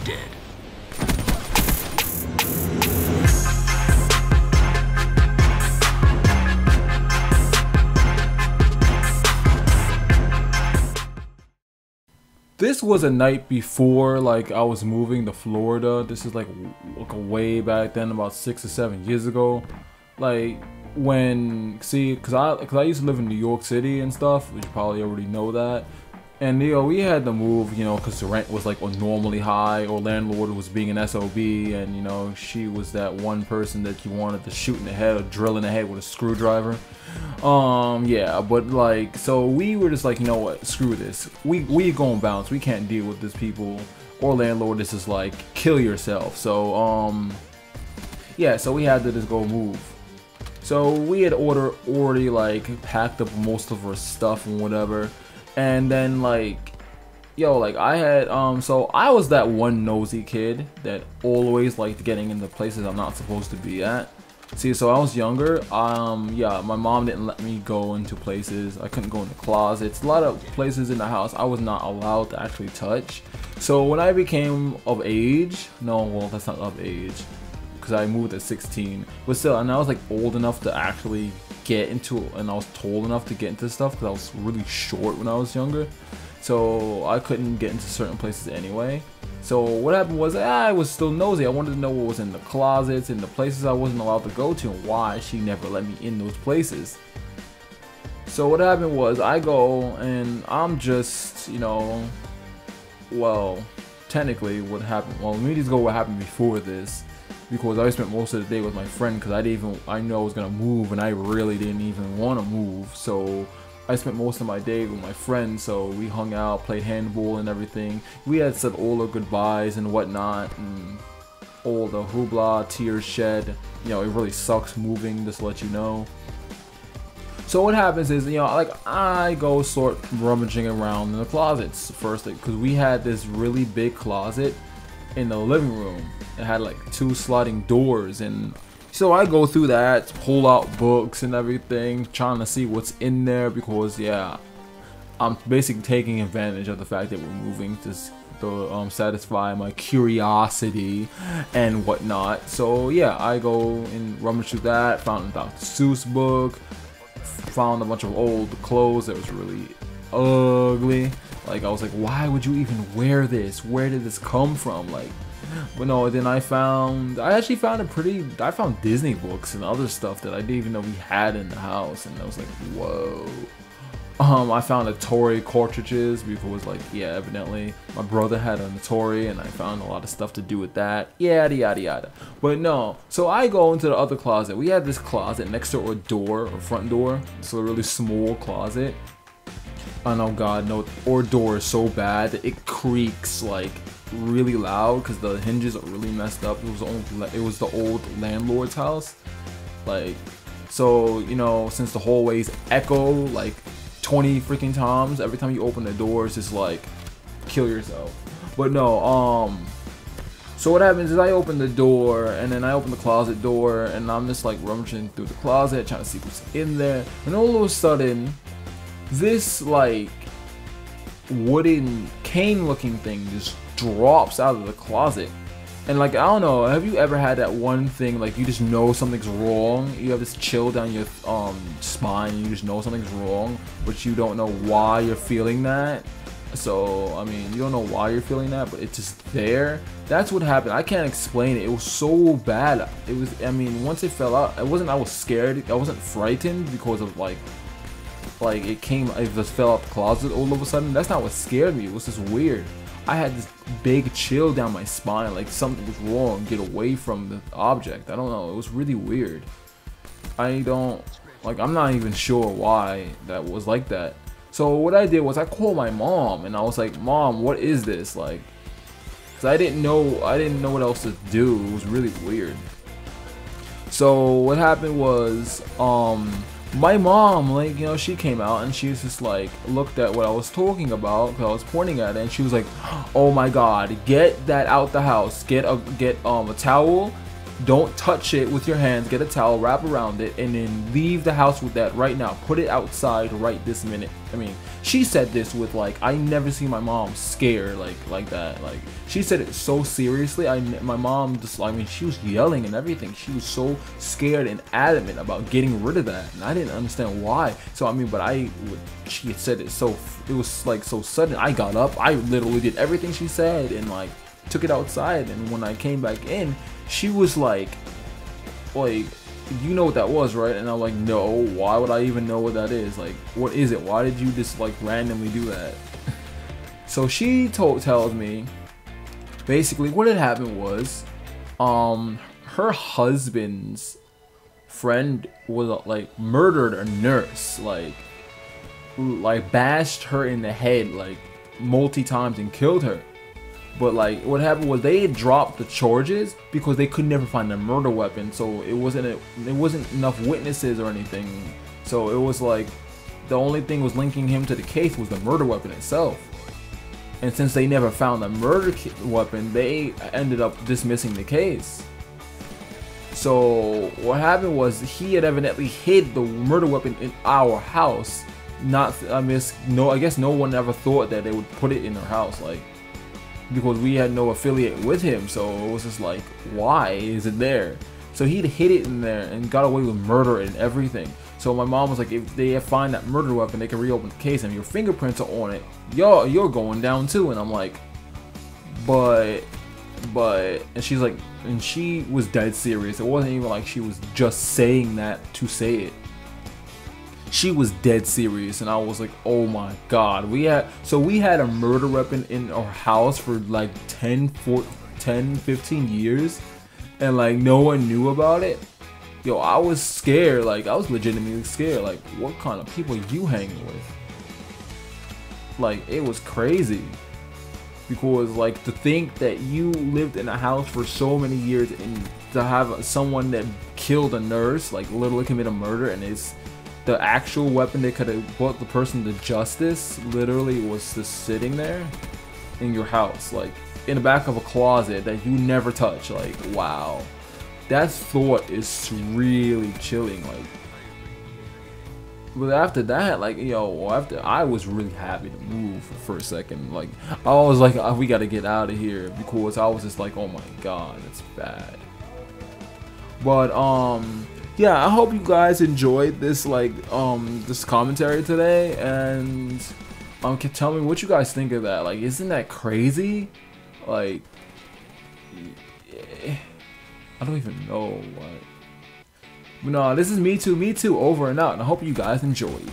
dead. This was a night before, like, I was moving to Florida. This is like way back then, about 6 or 7 years ago. Like, when, see, cause I used to live in New York City and stuff, which you probably already know that. And we had to move, cause the rent was like abnormally high, or landlord was being an SOB, and she was that one person that you wanted to shoot in the head or drill in the head with a screwdriver. Yeah, but like, so we were just like, you know what, screw this. We gonna bounce. We can't deal with this people. Or landlord, this is like, kill yourself. So, yeah, so we had to just go move. So we had already like packed up most of our stuff and whatever. And then like, yo, like I had, so I was that one nosy kid that always liked getting into places I'm not supposed to be at. See, so I was younger, yeah, my mom didn't let me go into places. I couldn't go into closets. A lot of places in the house I was not allowed to actually touch. So when I became of age, no, well, that's not of age, because I moved at 16, but still, and I was like old enough to actually get into, and I was tall enough to get into stuff because I was really short when I was younger. So I couldn't get into certain places anyway. So what happened was I was still nosy. I wanted to know what was in the closets and the places I wasn't allowed to go to, and why she never let me in those places. So what happened was I go and I'm just, well, technically what happened, well, let me just go what happened before this, because I spent most of the day with my friend, because I knew I was gonna move and I really didn't even want to move. So I spent most of my day with my friends, so we hung out, played handball and everything. We had said all the goodbyes and whatnot, and all the hoopla, tears shed. It really sucks moving, just to let you know. So what happens is, like I go sort rummaging around in the closets first, because we had this really big closet in the living room. It had like 2 sliding doors, and so I go through that, pull out books and everything, trying to see what's in there, because yeah, I'm basically taking advantage of the fact that we're moving to satisfy my curiosity and whatnot. So yeah, I go and rummage through that, found a Dr. Seuss book, found a bunch of old clothes that was really ugly. Like I was like, why would you even wear this? Where did this come from? Like, but no, then I found Disney books and other stuff that I didn't even know we had in the house, and I was like, whoa. I found Atari cartridges, because like, yeah, evidently my brother had an Atari, and I found a lot of stuff to do with that, yada yada yada. But no, so I go into the other closet. We had this closet next to our door, or front door. It's a really small closet. And oh god, no, our door is so bad that it creaks like really loud, because the hinges are really messed up. It was the old landlord's house, like, so since the hallways echo like 20 freaking times every time you open the door, it's just like, kill yourself. But no, so what happens is I open the door, and then I open the closet door, and I'm just like rummaging through the closet trying to see what's in there, and all of a sudden this like wooden cane looking thing just drops out of the closet. And like, I don't know, have you ever had that one thing, like you just know something's wrong, you have this chill down your spine, and you just know something's wrong, but you don't know why you're feeling that? So I mean, you don't know why you're feeling that, but it's just there. That's what happened. I can't explain it. It was so bad. It was, I mean, once it fell out, I was scared, I wasn't frightened because of like it just fell out the closet all of a sudden. That's not what scared me. It was just weird. I had this big chill down my spine, like something was wrong, get away from the object. I don't know, it was really weird. I'm not even sure why that was like that. So what I did was I called my mom, and I was like, Mom, what is this? Like, cause I didn't know what else to do. It was really weird. So what happened was, my mom, like, she came out, and she was just like, looked at what I was talking about, because I was pointing at it, and she was like, oh my god, get that out the house, get a towel, Don't touch it with your hands. Get a towel, wrap around it, and then leave the house with that right now. Put it outside right this minute. I mean, she said this with like, I never seen my mom scared like that. Like, she said it so seriously. My mom just, I mean, she was yelling and everything. She was so scared and adamant about getting rid of that, and I didn't understand why. So I mean, but she had said it so, it was like so sudden. I got up, I literally did everything she said and like took it outside. And when I came back in, she was like, you know what that was, right? And I'm like, no, why would I even know what that is? Like, what is it? Why did you just like randomly do that? So she tells me basically what had happened was, her husband's friend was like murdered a nurse, like bashed her in the head like multi times and killed her. But like what happened was they had dropped the charges because they could never find a murder weapon, so it wasn't enough witnesses or anything. So it was like the only thing was linking him to the case was the murder weapon itself. And since they never found the murder weapon, they ended up dismissing the case. So what happened was he had evidently hid the murder weapon in our house. I guess no one ever thought that they would put it in our house, like, because we had no affiliate with him. So it was just like, why is it there? So he'd hid it in there and got away with murder and everything. So my mom was like, if they find that murder weapon, they can reopen the case, and your fingerprints are on it, you're going down too. And I'm like, but and she's like, and she was dead serious. It wasn't even like she was just saying that to say it. She was dead serious, and I was like, oh my god. We had a murder weapon in our house for like 10, 15 years, and like no one knew about it. Yo, I was scared. Like, I was legitimately scared. Like, what kind of people are you hanging with? Like, it was crazy. Because like, to think that you lived in a house for so many years and to have someone that killed a nurse, like literally commit a murder, and it's the actual weapon that could have brought the person to justice literally was just sitting there in your house, like in the back of a closet that you never touch. Like, wow, that thought is really chilling. Like, but after that, like, I was really happy to move for a second. Like, I was like, oh, we gotta get out of here, because I was just like, oh my god, it's bad. But yeah, I hope you guys enjoyed this, like, this commentary today, and tell me what you guys think of that. Like, isn't that crazy? Like, I don't even know what. But no, this is Me Too over and out, and I hope you guys enjoyed.